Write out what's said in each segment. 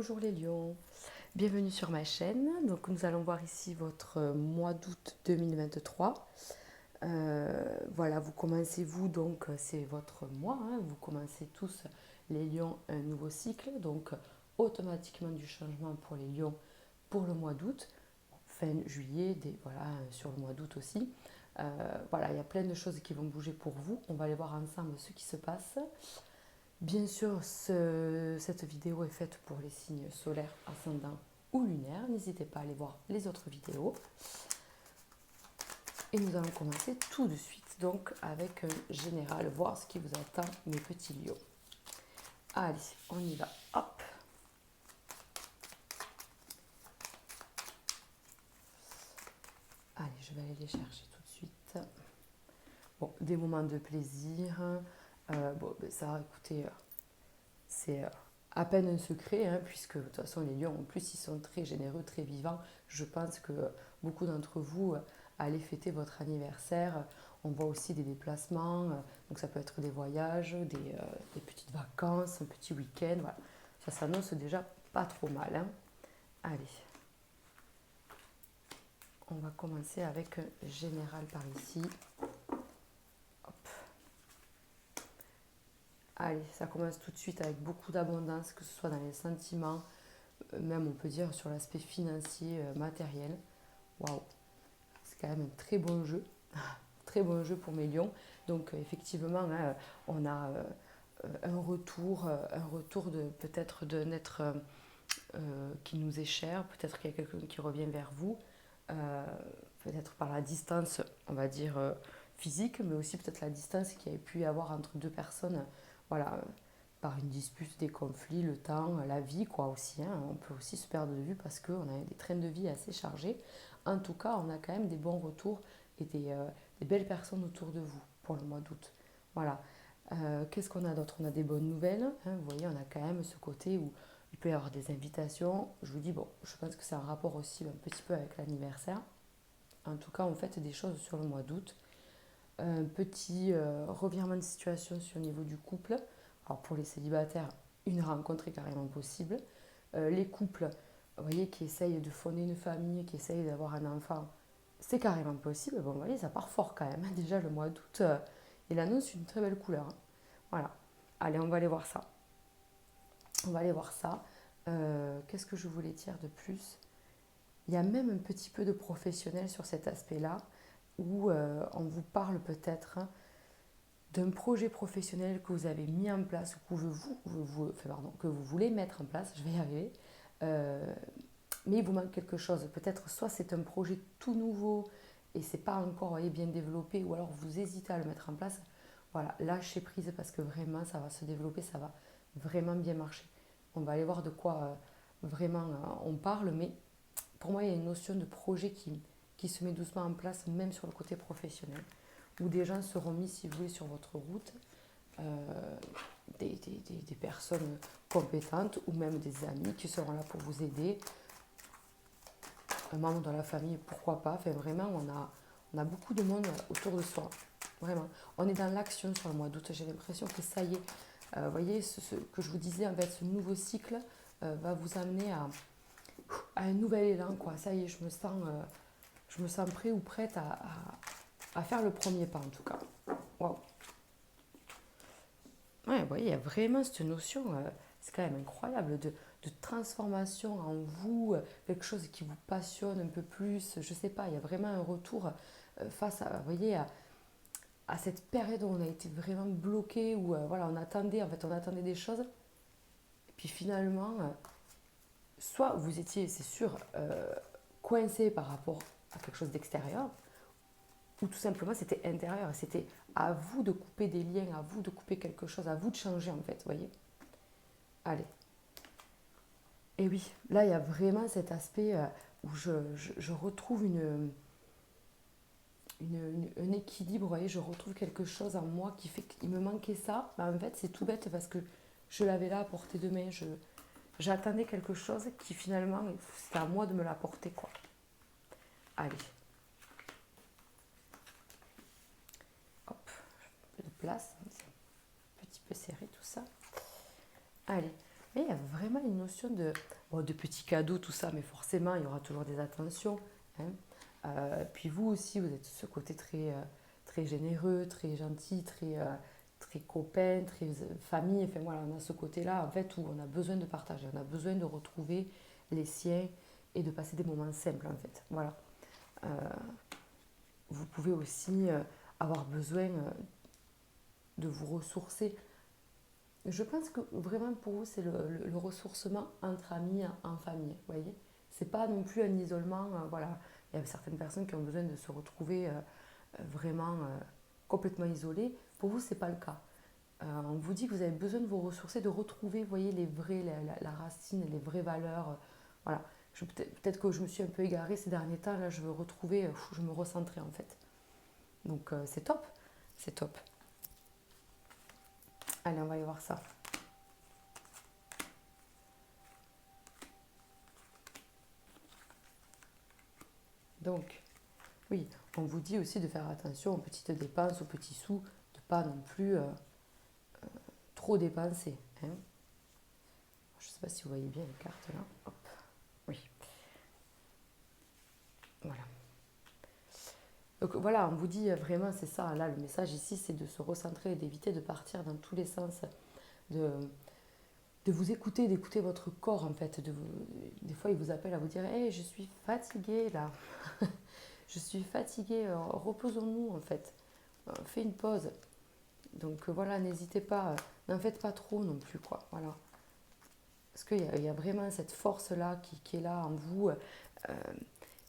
Bonjour les lions, bienvenue sur ma chaîne. Donc nous allons voir ici votre mois d'août 2023. Voilà, vous commencez donc c'est votre mois, hein, vous commencez tous les lions un nouveau cycle, donc automatiquement du changement pour les lions pour le mois d'août, fin juillet, voilà, sur le mois d'août aussi. Voilà, il y a plein de choses qui vont bouger pour vous, on va aller voir ensemble ce qui se passe. Bien sûr, cette vidéo est faite pour les signes solaires, ascendants ou lunaires. N'hésitez pas à aller voir les autres vidéos. Et nous allons commencer tout de suite donc avec un général, voir ce qui vous attend, mes petits lions. Allez, on y va. Hop. Allez, je vais aller les chercher tout de suite. Bon, des moments de plaisir. Bon, ben ça, écoutez, c'est à peine un secret, hein, puisque de toute façon les lions en plus ils sont très généreux, très vivants. Je pense que beaucoup d'entre vous allez fêter votre anniversaire. On voit aussi des déplacements, donc ça peut être des voyages, des petites vacances, un petit week-end. Voilà. Ça s'annonce déjà pas trop mal, hein. Allez, on va commencer avec un général par ici. Hop. Allez, ça commence tout de suite avec beaucoup d'abondance, que ce soit dans les sentiments, même on peut dire sur l'aspect financier, matériel. Waouh, c'est quand même un très bon jeu, très bon jeu pour mes lions. Donc effectivement, hein, on a un retour de peut-être d'un être qui nous est cher, peut-être qu'il y a quelqu'un qui revient vers vous, euh, peut-être par la distance, on va dire physique, mais aussi peut-être la distance qu'il y a pu y avoir entre deux personnes, voilà, par une dispute, des conflits, le temps, la vie, quoi aussi, hein. On peut aussi se perdre de vue parce qu'on a des trains de vie assez chargés. En tout cas, on a quand même des bons retours et des belles personnes autour de vous pour le mois d'août. Voilà. Qu'est-ce qu'on a d'autre? On a des bonnes nouvelles, hein. Vous voyez, on a quand même ce côté où il peut y avoir des invitations. Je vous dis, bon, je pense que c'est un rapport aussi un petit peu avec l'anniversaire. En tout cas, on fait des choses sur le mois d'août. Un petit revirement de situation sur le niveau du couple. Alors pour les célibataires, une rencontre est carrément possible. Les couples, vous voyez, qui essayent de fonder une famille, qui essayent d'avoir un enfant, c'est carrément possible. Bon, vous voyez, ça part fort quand même. Déjà, le mois d'août, il annonce une très belle couleur, hein. Voilà. Allez, on va aller voir ça. On va aller voir ça. Qu'est-ce que je voulais dire de plus? Il y a même un petit peu de professionnel sur cet aspect-là, où on vous parle peut-être, hein, d'un projet professionnel que vous avez mis en place, que vous voulez mettre en place, je vais y arriver, euh, mais il vous manque quelque chose. Peut-être soit c'est un projet tout nouveau et c'est pas encore, voyez, bien développé, ou alors vous hésitez à le mettre en place. Voilà, lâchez prise parce que vraiment ça va se développer, ça va vraiment bien marcher. On va aller voir de quoi vraiment on parle, mais pour moi il y a une notion de projet qui se met doucement en place, même sur le côté professionnel, où des gens seront mis, si vous voulez, sur votre route, euh, des personnes compétentes ou même des amis qui seront là pour vous aider, un membre de la famille, pourquoi pas. Enfin, vraiment, on a beaucoup de monde autour de soi. Vraiment. On est dans l'action sur le mois d'août. J'ai l'impression que ça y est. Vous voyez, ce que je vous disais, en fait, ce nouveau cycle va vous amener à un nouvel élan, quoi. Ça y est, je me sens prêt ou prête à faire le premier pas, en tout cas. Waouh. Ouais, vous voyez, il y a vraiment cette notion, c'est quand même incroyable, de transformation en vous, quelque chose qui vous passionne un peu plus. Je sais pas, il y a vraiment un retour face à, vous voyez, à cette période où on a été vraiment bloqué, où voilà, on attendait des choses. Et puis finalement, soit vous étiez, c'est sûr, coincé par rapport à quelque chose d'extérieur, ou tout simplement c'était intérieur. C'était à vous de couper des liens, à vous de couper quelque chose, à vous de changer en fait, vous voyez. Allez. Et oui, là il y a vraiment cet aspect où je retrouve un équilibre, vous voyez, je retrouve quelque chose en moi qui fait qu'il me manquait ça. Ben, en fait, c'est tout bête parce que je l'avais là à portée de main. J'attendais quelque chose qui finalement, c'était à moi de me l'apporter, quoi. Allez, hop, un peu de place, hein, c'est un petit peu serré tout ça. Allez, Mais il y a vraiment une notion bon, de petits cadeaux, tout ça, mais forcément, il y aura toujours des attentions. Hein. Puis vous aussi, vous êtes ce côté très généreux, très gentil, très copain, très famille. Enfin voilà, on a ce côté-là, en fait, où on a besoin de partager, on a besoin de retrouver les siens et de passer des moments simples, en fait. Voilà. Euh, vous pouvez aussi avoir besoin de vous ressourcer. Je pense que vraiment pour vous, c'est le ressourcement entre amis, en famille. Vous voyez, c'est pas non plus un isolement. Voilà, il y a certaines personnes qui ont besoin de se retrouver vraiment complètement isolées. Pour vous, c'est pas le cas. On vous dit que vous avez besoin de vous ressourcer, de retrouver, vous voyez, les vrais, la racine, les vraies valeurs. Voilà. Peut-être que je me suis un peu égarée ces derniers temps. Là, je veux retrouver, je me recentrer en fait. Donc c'est top, c'est top. Allez, on va y voir ça. Donc, oui, on vous dit aussi de faire attention aux petites dépenses, aux petits sous, de pas non plus trop dépenser. Hein. Je ne sais pas si vous voyez bien les cartes là. Hop. Oui, voilà. Donc voilà, on vous dit vraiment, c'est ça. Là, le message ici, c'est de se recentrer et d'éviter de partir dans tous les sens, de, de vous écouter, d'écouter votre corps en fait. Des fois, il vous appelle à vous dire, hey, je suis fatiguée là. Je suis fatiguée, reposons-nous en fait. Fais une pause. Donc voilà, n'hésitez pas, n'en faites pas trop non plus, quoi. Voilà. Parce qu'il y a vraiment cette force-là qui est là en vous.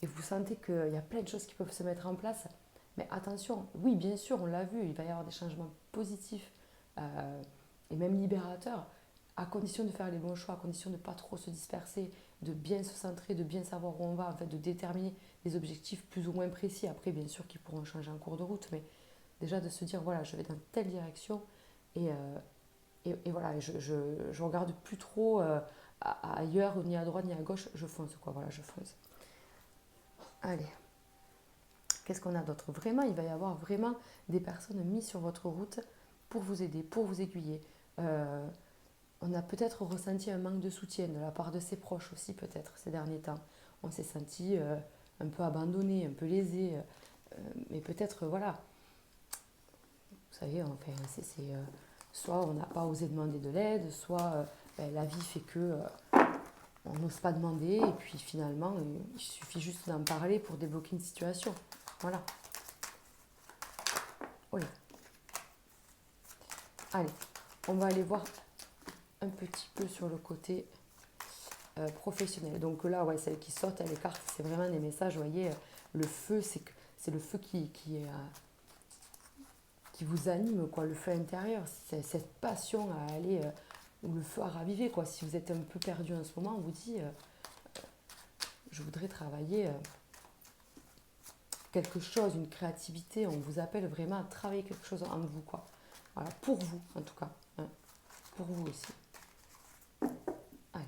Et vous sentez qu'il y a plein de choses qui peuvent se mettre en place. Mais attention, oui, bien sûr, on l'a vu, il va y avoir des changements positifs et même libérateurs, à condition de faire les bons choix, à condition de ne pas trop se disperser, de bien se centrer, de bien savoir où on va, en fait, de déterminer des objectifs plus ou moins précis. Après, bien sûr, qui pourront changer en cours de route, mais déjà de se dire, voilà, je vais dans telle direction et, voilà, je regarde plus trop ailleurs, ni à droite, ni à gauche, je fonce, quoi, voilà, je fonce. Allez, qu'est-ce qu'on a d'autre? Vraiment, il va y avoir vraiment des personnes mises sur votre route pour vous aider, pour vous aiguiller. Euh, on a peut-être ressenti un manque de soutien de la part de ses proches aussi, peut-être, ces derniers temps. On s'est senti un peu abandonné, un peu lésé, mais peut-être, voilà, vous savez, enfin, soit on n'a pas osé demander de l'aide, soit ben, la vie fait que on n'ose pas demander, et puis finalement, il suffit juste d'en parler pour débloquer une situation. Voilà. Oui. Allez, on va aller voir un petit peu sur le côté professionnel. Donc là, ouais, celle qui saute à l'écart, c'est vraiment des messages, vous voyez, le feu, c'est le feu qui vous anime, quoi, le feu intérieur, c'est cette passion à aller, ou le feu à raviver, quoi. Si vous êtes un peu perdu en ce moment, on vous dit, je voudrais travailler quelque chose, une créativité, on vous appelle vraiment à travailler quelque chose en vous, quoi. Voilà, pour vous, en tout cas, hein, pour vous aussi. Allez.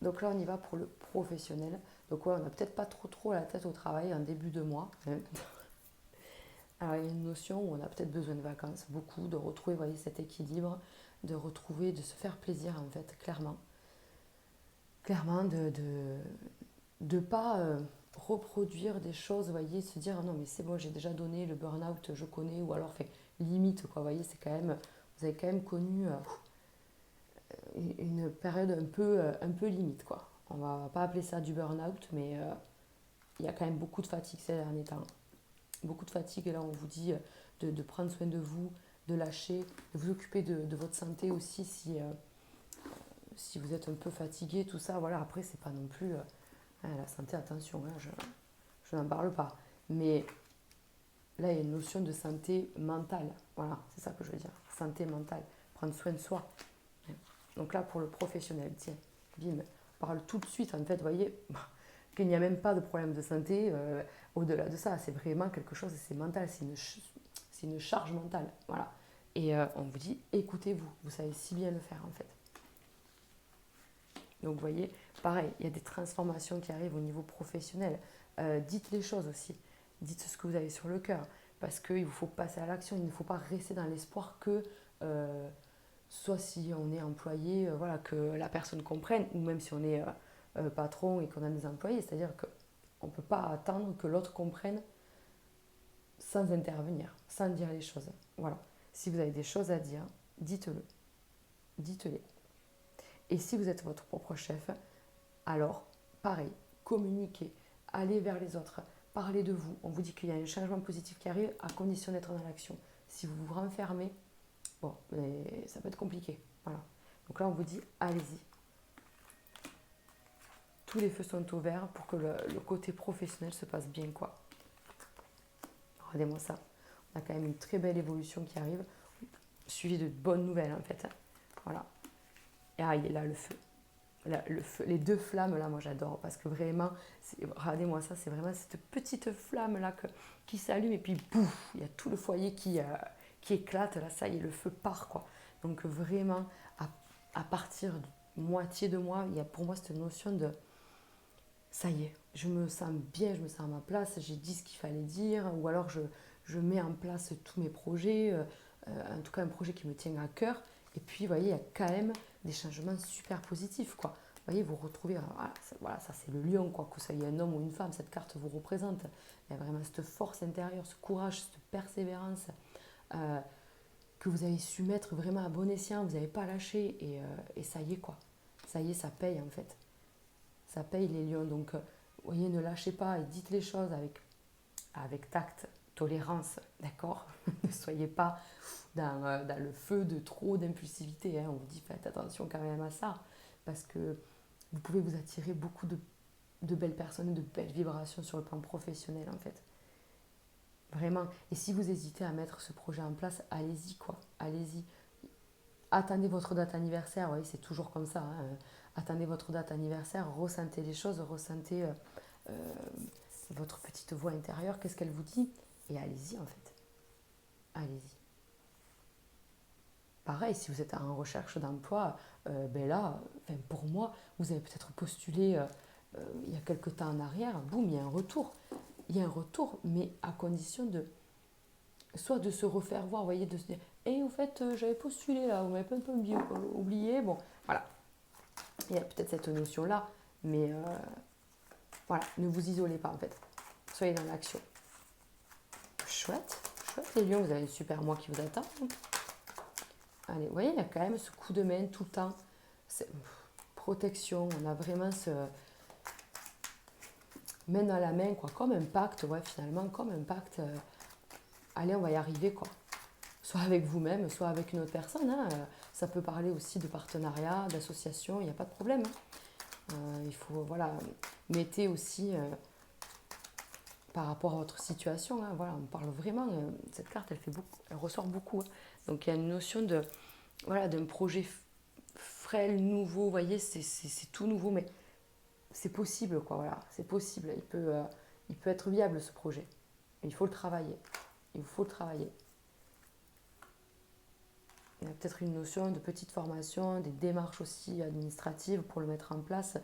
Donc là, on y va pour le professionnel. Donc ouais, on n'a peut-être pas trop la tête au travail en début de mois, hein. Alors, il y a une notion où on a peut-être besoin de vacances, beaucoup, de retrouver, voyez, cet équilibre, de retrouver, de se faire plaisir, en fait, clairement. Clairement, de pas reproduire des choses, vous voyez, se dire, ah non, mais c'est bon, j'ai déjà donné le burn-out, je connais, ou alors, fait, limite, quoi, vous voyez, c'est quand même, vous avez quand même connu une période un peu limite, quoi. On va pas appeler ça du burn-out, mais il y a quand même beaucoup de fatigue ces derniers temps. Beaucoup de fatigue, et là on vous dit de prendre soin de vous, de lâcher, de vous occuper de votre santé aussi si vous êtes un peu fatigué, tout ça. Voilà, après c'est pas non plus la santé, attention, hein, je n'en parle pas. Mais là il y a une notion de santé mentale, voilà, c'est ça que je veux dire, santé mentale, prendre soin de soi. Donc là pour le professionnel, tiens, bim, on parle tout de suite en fait, vous voyez, qu'il n'y a même pas de problème de santé au-delà de ça. C'est vraiment quelque chose, c'est mental, c'est une charge mentale. Voilà. Et on vous dit, écoutez-vous, vous savez si bien le faire en fait. Donc vous voyez, pareil, il y a des transformations qui arrivent au niveau professionnel. Dites les choses aussi. Dites ce que vous avez sur le cœur. Parce qu'il vous faut passer à l'action. Il ne faut pas rester dans l'espoir que soit si on est employé, voilà, que la personne comprenne, ou même si on est patron et qu'on a des employés, c'est-à-dire qu'on ne peut pas attendre que l'autre comprenne sans intervenir, sans dire les choses. Voilà. Si vous avez des choses à dire, dites-le, dites-les. Et si vous êtes votre propre chef, alors, pareil, communiquez, allez vers les autres, parlez de vous. On vous dit qu'il y a un changement positif qui arrive à condition d'être dans l'action. Si vous vous renfermez, bon, ça peut être compliqué. Voilà. Donc là, on vous dit, allez-y. Tous les feux sont ouverts pour que le côté professionnel se passe bien, quoi. Regardez-moi ça. On a quand même une très belle évolution qui arrive, suivie de bonnes nouvelles, en fait. Voilà. Et ah, il est là, le feu. Là, le feu. Les deux flammes, là, moi, j'adore. Parce que vraiment, regardez-moi ça, c'est vraiment cette petite flamme-là qui s'allume. Et puis, bouf, il y a tout le foyer qui éclate. Là, ça y est, le feu part, quoi. Donc, vraiment, à partir de moitié de moi, il y a pour moi cette notion de ça y est, je me sens bien, je me sens à ma place, j'ai dit ce qu'il fallait dire, ou alors je mets en place tous mes projets, en tout cas un projet qui me tient à cœur, et puis vous voyez, il y a quand même des changements super positifs, quoi. Vous voyez, vous retrouvez, voilà, ça c'est le lion, quoi, que vous soyez un homme ou une femme, cette carte vous représente. Il y a vraiment cette force intérieure, ce courage, cette persévérance euh, que vous avez su mettre vraiment à bon escient, vous n'avez pas lâché, et ça y est, quoi. Ça y est, ça paye en fait. Ça paye les lions. Donc, vous voyez, ne lâchez pas et dites les choses avec tact, tolérance, d'accord. Ne soyez pas dans le feu de trop d'impulsivité. Hein. On vous dit, faites attention quand même à ça, parce que vous pouvez vous attirer beaucoup de belles personnes, de belles vibrations sur le plan professionnel, en fait. Vraiment. Et si vous hésitez à mettre ce projet en place, allez-y, quoi. Allez-y. Attendez votre date anniversaire, oui, c'est toujours comme ça. Hein. Attendez votre date anniversaire, ressentez les choses, ressentez euh, votre petite voix intérieure, qu'est-ce qu'elle vous dit, et allez-y en fait. Allez-y. Pareil, si vous êtes en recherche d'emploi, ben là, enfin, pour moi, vous avez peut-être postulé il y a quelque temps en arrière, boum, il y a un retour. Il y a un retour, mais à condition de soit de se refaire voir, vous voyez, de se dire, et en fait, j'avais postulé là, vous m'avez un peu oublié, bon, voilà. Il y a peut-être cette notion-là, mais voilà, ne vous isolez pas en fait. Soyez dans l'action. Chouette, chouette les lions, vous avez un super mois qui vous attend. Allez, vous voyez, il y a quand même ce coup de main tout le temps. Protection, on a vraiment ce main dans la main, quoi, comme un pacte, ouais, finalement, comme un pacte. Allez, on va y arriver, quoi. Soit avec vous-même, soit avec une autre personne. Hein. Ça peut parler aussi de partenariat, d'association, il n'y a pas de problème. Hein. Il faut, voilà, mettez aussi par rapport à votre situation. Hein, voilà, on parle vraiment, cette carte, elle fait beaucoup, elle ressort beaucoup. Hein. Donc il y a une notion de, voilà, d'un projet frêle, nouveau. Vous voyez, c'est tout nouveau, mais c'est possible, quoi. Voilà, c'est possible. Il peut être viable ce projet. Il faut le travailler. Il faut le travailler. Il y a peut-être une notion de petite formation, des démarches aussi administratives pour le mettre en place.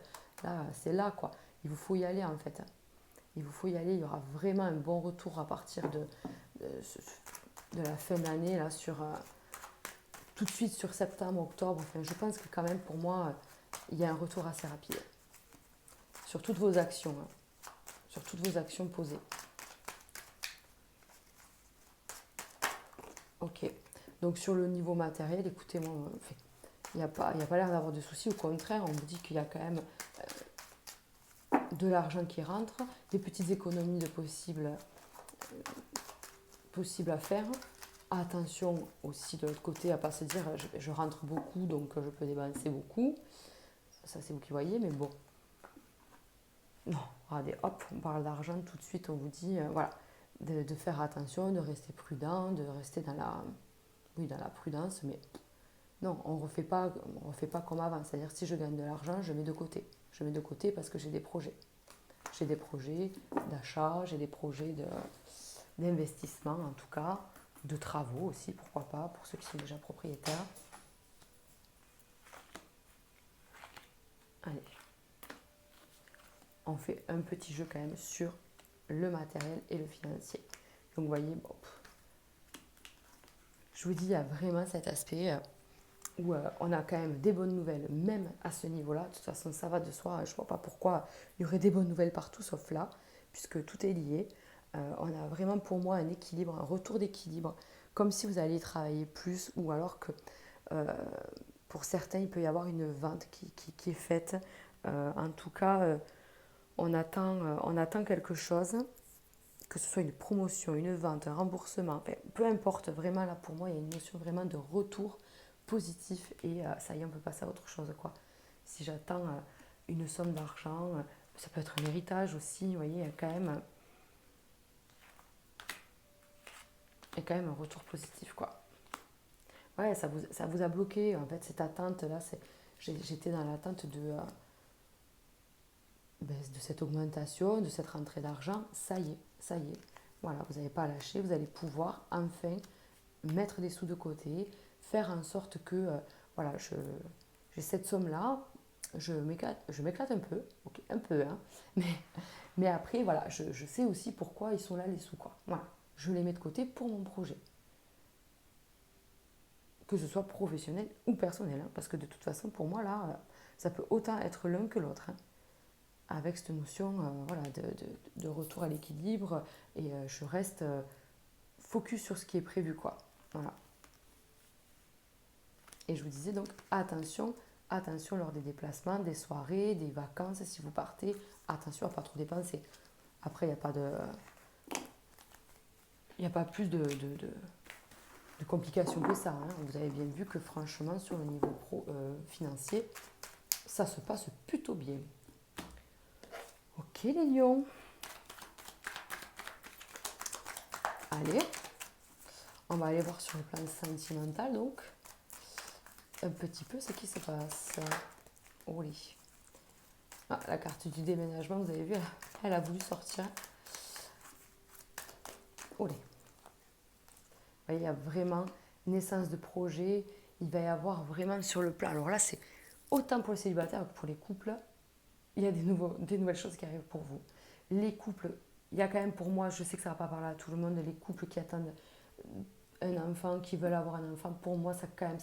Là, c'est là, quoi. Il vous faut y aller, en fait. Il vous faut y aller. Il y aura vraiment un bon retour à partir de la fin d'année, là, tout de suite sur septembre, octobre. Enfin, je pense que quand même, pour moi, il y a un retour assez rapide. Sur toutes vos actions. Hein. Sur toutes vos actions posées. Ok. Donc, sur le niveau matériel, écoutez, moi, il n'y a pas l'air d'avoir de soucis. Au contraire, on vous dit qu'il y a quand même de l'argent qui rentre, des petites économies possibles à faire. Attention aussi de l'autre côté à ne pas se dire je rentre beaucoup donc je peux dépenser beaucoup. Ça c'est vous qui voyez, mais bon. Non, regardez, hop, on parle d'argent tout de suite, on vous dit voilà, de faire attention, de rester prudent, de rester dans la prudence, mais non, on ne refait pas comme avant. C'est-à-dire si je gagne de l'argent, je mets de côté. Je mets de côté parce que j'ai des projets. J'ai des projets d'achat, j'ai des projets d'investissement en tout cas, de travaux aussi, pourquoi pas, pour ceux qui sont déjà propriétaires. Allez, on fait un petit jeu quand même sur le matériel et le financier. Donc vous voyez, bon, je vous dis, il y a vraiment cet aspect où on a quand même des bonnes nouvelles, même à ce niveau-là. De toute façon, ça va de soi. Je ne vois pas pourquoi il y aurait des bonnes nouvelles partout, sauf là, puisque tout est lié. On a vraiment pour moi un équilibre, un retour d'équilibre, comme si vous alliez travailler plus, ou alors que euh, pour certains, il peut y avoir une vente qui est faite. En tout cas, on attend quelque chose, que ce soit une promotion, une vente, un remboursement, enfin, peu importe, vraiment là pour moi, il y a une notion vraiment de retour positif et ça y est, on peut passer à autre chose, quoi. Si j'attends une somme d'argent, ça peut être un héritage aussi, vous voyez, il y a quand même un retour positif, quoi. Ouais, ça vous a bloqué, en fait, cette attente-là, j'étais dans l'attente de cette augmentation, de cette rentrée d'argent, ça y est, ça y est. Voilà, vous n'avez pas lâché, vous allez pouvoir enfin mettre des sous de côté, faire en sorte que, voilà, j'ai cette somme-là, je m'éclate un peu, ok, un peu, hein, mais après, voilà, je sais aussi pourquoi ils sont là, les sous, quoi. Voilà, je les mets de côté pour mon projet, que ce soit professionnel ou personnel, hein, parce que de toute façon, pour moi, là, ça peut autant être l'un que l'autre, hein, avec cette notion voilà, de retour à l'équilibre, et je reste focus sur ce qui est prévu, quoi. Voilà. Et je vous disais donc attention, attention lors des déplacements, des soirées, des vacances, si vous partez, attention à ne pas trop dépenser. Après, il n'y a pas plus de complications que ça, hein. Vous avez bien vu que franchement, sur le niveau financier, ça se passe plutôt bien. Ok les lions. Allez, on va aller voir sur le plan sentimental donc. Un petit peu ce qui se passe. Oh oui. Ah, la carte du déménagement, vous avez vu, elle a voulu sortir. Oh les. Il y a vraiment naissance de projet. Il va y avoir vraiment sur le plan. Alors là, c'est autant pour les célibataires que pour les couples. Il y a des nouvelles choses qui arrivent pour vous. Les couples, il y a quand même pour moi, je sais que ça ne va pas parler à tout le monde, les couples qui attendent un enfant, qui veulent avoir un enfant, pour moi, ça quand même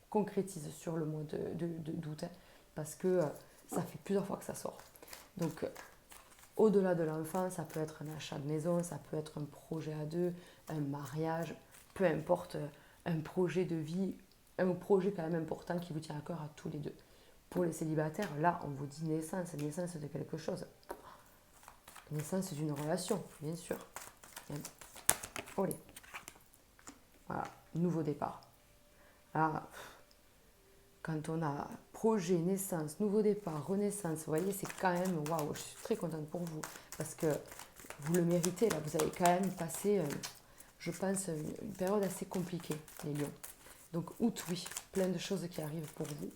concrétise sur le mois d'août, hein, parce que ça fait plusieurs fois que ça sort. Donc, au-delà de l'enfant, ça peut être un achat de maison, ça peut être un projet à deux, un mariage, peu importe, un projet de vie, un projet quand même important qui vous tient à cœur à tous les deux. Pour les célibataires, là, on vous dit naissance de quelque chose. Naissance d'une relation, bien sûr. Allez. Voilà, nouveau départ. Là, quand on a projet, naissance, nouveau départ, renaissance, vous voyez, c'est quand même, waouh, je suis très contente pour vous, parce que vous le méritez, là, vous avez quand même passé, je pense, une période assez compliquée, les lions. Donc, août, oui, plein de choses qui arrivent pour vous.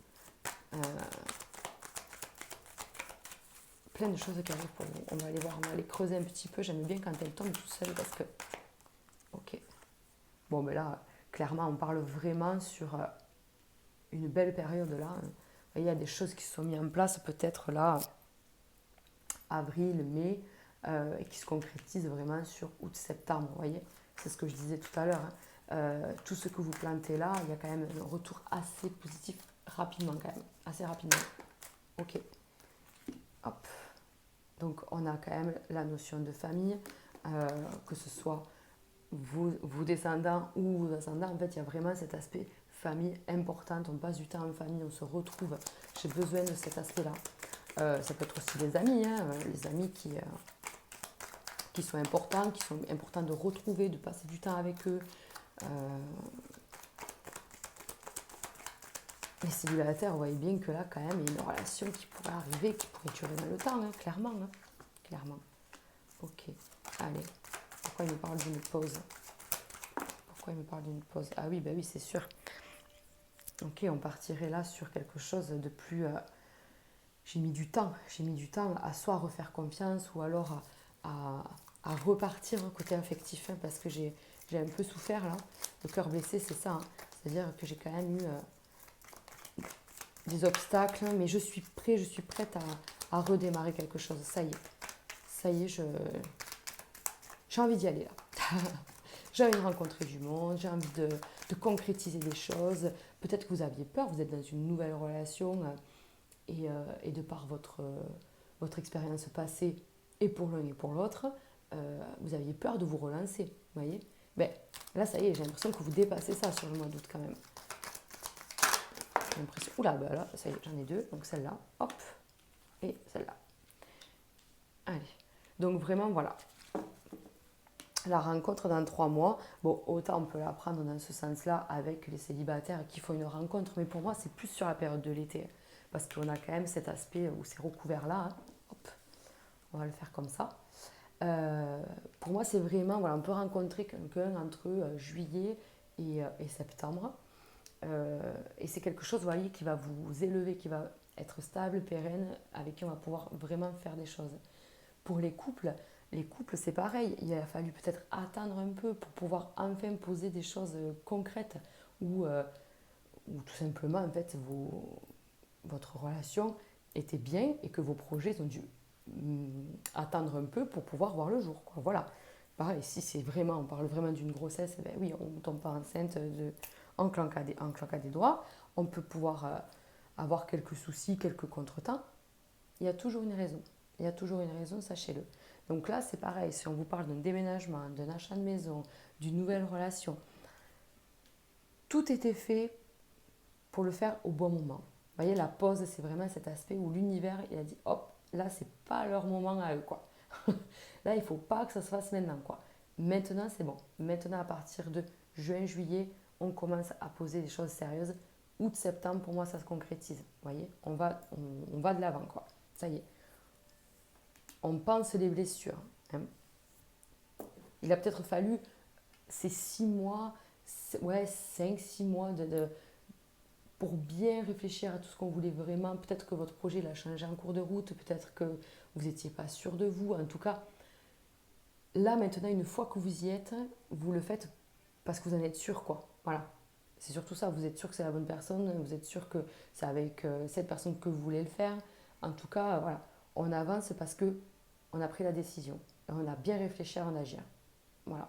Plein de choses qui arrivent pour vous. On va aller voir, on va aller creuser un petit peu. J'aime bien quand elles tombent tout seul parce que... Ok. Bon, mais là, clairement, on parle vraiment sur une belle période là. Il y a des choses qui se sont mises en place peut-être là, avril, mai, et qui se concrétisent vraiment sur août-septembre, vous voyez. C'est ce que je disais tout à l'heure, hein. Tout ce que vous plantez là, il y a quand même un retour assez positif rapidement quand même, assez rapidement. Ok. Hop. Donc on a quand même la notion de famille, que ce soit vous descendants ou vos ascendants, en fait il y a vraiment cet aspect famille importante, on passe du temps en famille, on se retrouve, j'ai besoin de cet aspect-là. Ça peut être aussi les amis, hein, les amis qui sont importants de retrouver, de passer du temps avec eux. Les célibataires, vous voyez bien que là, quand même, il y a une relation qui pourrait arriver, qui pourrait durer dans le temps, hein, clairement. Hein, clairement. Ok, allez. Pourquoi il me parle d'une pause? Ah oui, bah oui, c'est sûr. Ok, on partirait là sur quelque chose de plus... j'ai mis du temps à soit refaire confiance ou alors à repartir côté affectif, hein, parce que j'ai un peu souffert là. Le cœur blessé, c'est ça. Hein. C'est-à-dire que j'ai quand même eu des obstacles, mais je suis prête à redémarrer quelque chose. Ça y est, j'ai envie d'y aller là. J'ai envie de rencontrer du monde, j'ai envie de concrétiser des choses. Peut-être que vous aviez peur, vous êtes dans une nouvelle relation et de par votre expérience passée, et pour l'un et pour l'autre, vous aviez peur de vous relancer, vous voyez. Ben, là, ça y est, j'ai l'impression que vous dépassez ça sur le mois d'août quand même. J'ai l'impression... Oula, ben là, ça y est, j'en ai deux. Donc celle-là, hop, et celle-là. Allez. Donc vraiment, voilà. La rencontre dans 3 mois, bon, autant on peut la prendre dans ce sens-là avec les célibataires qui font une rencontre, mais pour moi, c'est plus sur la période de l'été. Parce qu'on a quand même cet aspect où c'est recouvert là. Hein. Hop, on va le faire comme ça. Pour moi, c'est vraiment, voilà, on peut rencontrer quelqu'un entre juillet et septembre. Et c'est quelque chose, voyez, qui va vous élever, qui va être stable, pérenne, avec qui on va pouvoir vraiment faire des choses. Pour les couples, c'est pareil. Il a fallu peut-être attendre un peu pour pouvoir enfin poser des choses concrètes ou tout simplement, en fait, votre relation était bien et que vos projets ont dû attendre un peu pour pouvoir voir le jour. Quoi. Voilà. Pareil, si c'est vraiment, on parle vraiment d'une grossesse, ben oui, on ne tombe pas enceinte en claquant des doigts. On peut pouvoir avoir quelques soucis, quelques contretemps. Il y a toujours une raison. Il y a toujours une raison, sachez-le. Donc là, c'est pareil. Si on vous parle d'un déménagement, d'un achat de maison, d'une nouvelle relation, tout était fait pour le faire au bon moment. Vous voyez, la pause, c'est vraiment cet aspect où l'univers, il a dit, hop, là, c'est pas leur moment à eux, quoi. Là, il faut pas que ça se fasse maintenant, quoi. Maintenant, c'est bon. Maintenant, à partir de juin, juillet, on commence à poser des choses sérieuses. Août, septembre, pour moi, ça se concrétise. Vous voyez, on va de l'avant, quoi. Ça y est. On pense les blessures. Hein. Il a peut-être fallu ces 6 mois, ouais, 5-6 mois pour bien réfléchir à tout ce qu'on voulait vraiment. Peut-être que votre projet l'a changé en cours de route, peut-être que vous n'étiez pas sûr de vous. En tout cas, là maintenant, une fois que vous y êtes, vous le faites parce que vous en êtes sûr, quoi. Voilà. C'est surtout ça, vous êtes sûr que c'est la bonne personne, vous êtes sûr que c'est avec cette personne que vous voulez le faire. En tout cas, voilà, on avance parce que on a pris la décision. Et on a bien réfléchi avant d'agir. Voilà.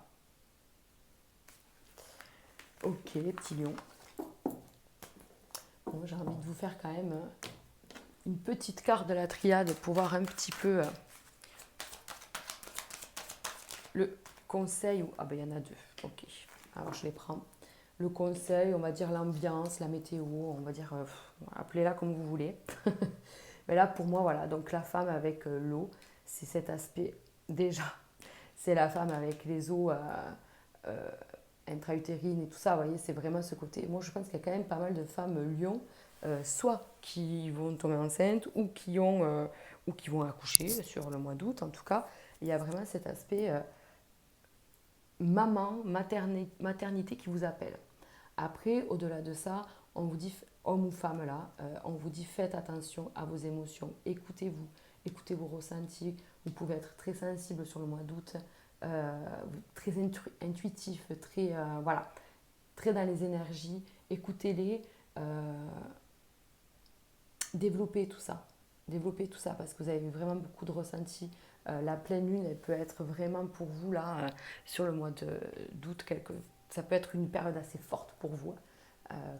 Ok, les petits lions. Bon, j'ai envie de vous faire quand même une petite carte de la triade pour voir un petit peu le conseil. Ah ben il y en a deux. Ok, alors je les prends. Le conseil, on va dire l'ambiance, la météo, on va dire, appelez-la comme vous voulez. Mais là pour moi, voilà, donc la femme avec l'eau, c'est cet aspect déjà. C'est la femme avec les os intra-utérines et tout ça, vous voyez, c'est vraiment ce côté. Moi, je pense qu'il y a quand même pas mal de femmes lions, soit qui vont tomber enceintes ou qui vont accoucher sur le mois d'août, en tout cas. Il y a vraiment cet aspect maman, maternité qui vous appelle. Après, au-delà de ça, on vous dit, homme ou femme là, on vous dit faites attention à vos émotions, écoutez-vous, écoutez vos ressentis. Vous pouvez être très sensible sur le mois d'août, très intuitif, très, voilà, très dans les énergies. Écoutez-les, développez tout ça. Développez tout ça parce que vous avez vraiment beaucoup de ressentis. La pleine lune, elle peut être vraiment pour vous là, sur le mois d'août, ça peut être une période assez forte pour vous.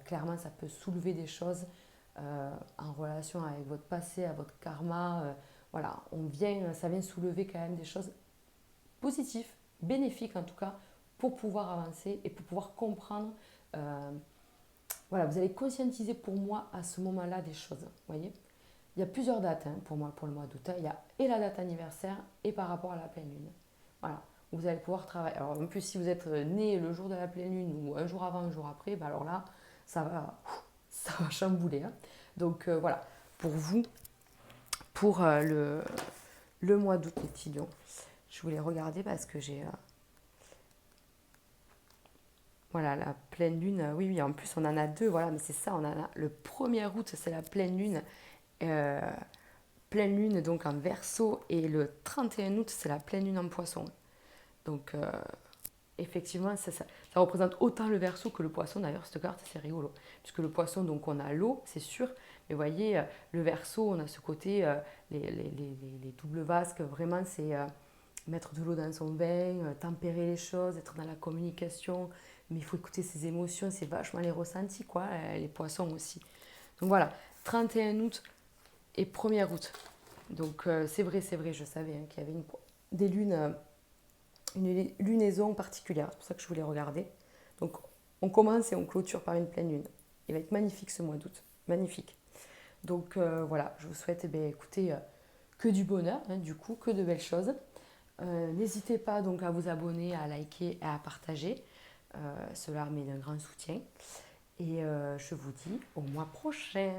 Clairement, ça peut soulever des choses en relation avec votre passé, à votre karma. Voilà, ça vient soulever quand même des choses positives, bénéfiques en tout cas, pour pouvoir avancer et pour pouvoir comprendre. Voilà, vous allez conscientiser pour moi à ce moment-là des choses. Voyez, il y a plusieurs dates pour moi pour le mois d'août. Il y a et la date anniversaire et par rapport à la pleine lune. Voilà, vous allez pouvoir travailler. Alors en plus, si vous êtes né le jour de la pleine lune ou un jour avant, un jour après, alors là, ça va chambouler. Hein. Donc voilà, pour vous, pour le mois d'août, les petits lions, je voulais regarder parce que j'ai... Voilà, la pleine lune, oui, oui, en plus on en a deux, voilà, mais c'est ça, on en a le 1er août, c'est la euh, pleine lune donc en Verseau, et le 31 août, c'est la pleine lune en Poisson. Donc, effectivement, ça représente autant le Verseau que le Poisson, d'ailleurs, cette carte, c'est rigolo, puisque le Poisson, donc on a l'eau, c'est sûr, mais vous voyez, le Verseau, on a ce côté, les doubles vasques, vraiment, c'est... mettre de l'eau dans son bain, tempérer les choses, être dans la communication, mais il faut écouter ses émotions, c'est vachement les ressentis, quoi, les poissons aussi. Donc voilà, 31 août et 1er août. Donc c'est vrai, je savais hein, qu'il y avait des lunes, une lunaison particulière, c'est pour ça que je voulais regarder. Donc on commence et on clôture par une pleine lune. Il va être magnifique ce mois d'août, magnifique. Donc voilà, je vous souhaite, eh bien, écoutez, que du bonheur, hein, du coup, que de belles choses. N'hésitez pas donc à vous abonner, à liker et à partager. Cela m'est d'un grand soutien. Et je vous dis au mois prochain.